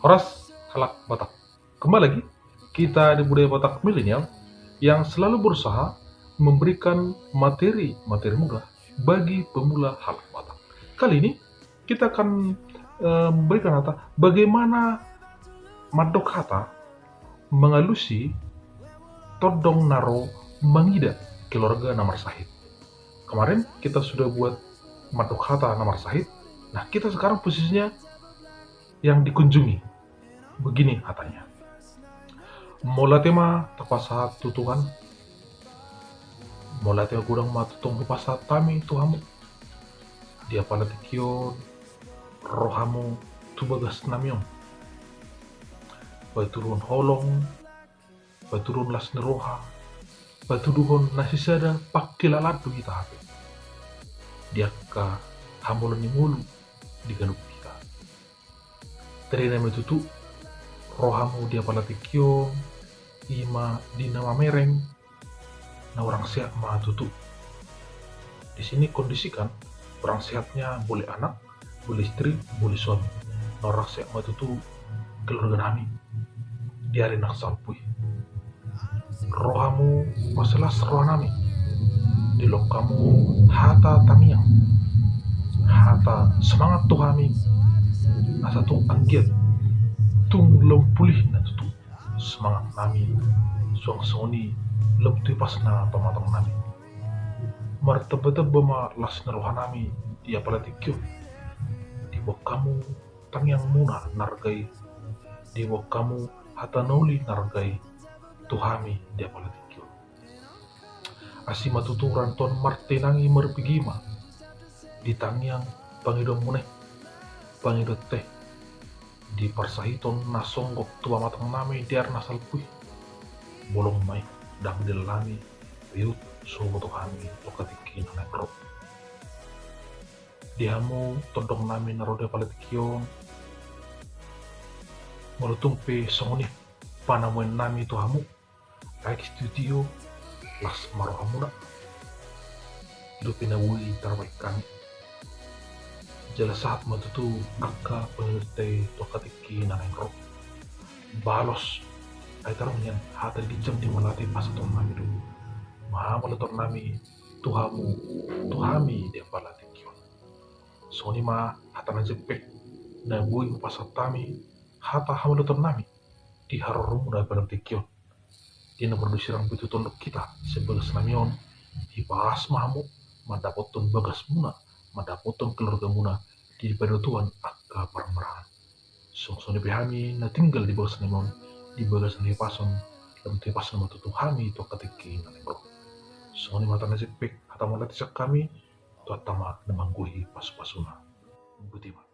Horas Halak Batak. Kembali lagi, kita di Budaya Batak Milenial yang selalu berusaha memberikan materi-materi mudah bagi pemula Halak Batak. Kali ini kita akan memberikan bagaimana madok kata mengalusi todong naro mangida keluarga Namar Sahid. Kemarin kita sudah buat madok kata Namar Sahid. Nah, kita sekarang posisinya yang dikunjungi. Begini katanya. Mola tema tapasa tutukan. Mola tema gudang matutong pupasa tami tuhamu. Dia pala tikion rohamu tubagas namyon. Baturun holong, baturun las neroha, batuduhon nasisada pakilalatu kita hape. Dia ka hamulon ni mulu di ganup kita. Terina metutu rohamu dia pala tikyo ima di nama mereng na orang sehat ma tutu. Di sini kondisikan orang sehatnya boleh anak, boleh istri, boleh suami. Na orang sehat ma tutu keluarga nami dia renak salpui. Rohamu masalah roh nami di lokamu hata tamiang hata semangat tuhami asa tung anggiat tung lempulih na tutu semangat nami suang soni lemtui pasna pamatang nami martebete bema lasna rohanami dia palatikyo di bok kamu tangyang muna nargai di bok kamu hata nauli nargai tuhami dia palatikyo asima tuturan ton martenangi merpigima di tangyang pangidom muneh pangidot teh di parsahiton nasonggok tua matang nami diar nasalpui bolong mai dang dilani riut sobo tuhami tokatiki nanakro dihamu tondong nami narode palatikyo molutumpe songoni panamuan nami tuhamu kaik studio las marohamuna hidupina wui terbaik kami jelas saat matutu akka pengerti tokatiki nanengro balos ay tarungan hata di jam di malati pasaton nami dulu maha malator nami tuhami dia palatikyon soni ma hata na jepek na bui pasatami hata hamalator nami di harorumu na palatikyon di nomor dusirang bitu tondok kita sebagai senamion dibahas mahamu mendapatkan bagas muna mendapatkan keluarga muna di padutuan akka parang-marahan song behami na tinggal di bawah senamion di bagas ni pason dan tipasan matutu hami to katiki na negro song ni mata nasipik hata malati sak kami to atama namangguhi pas-pasuna butima.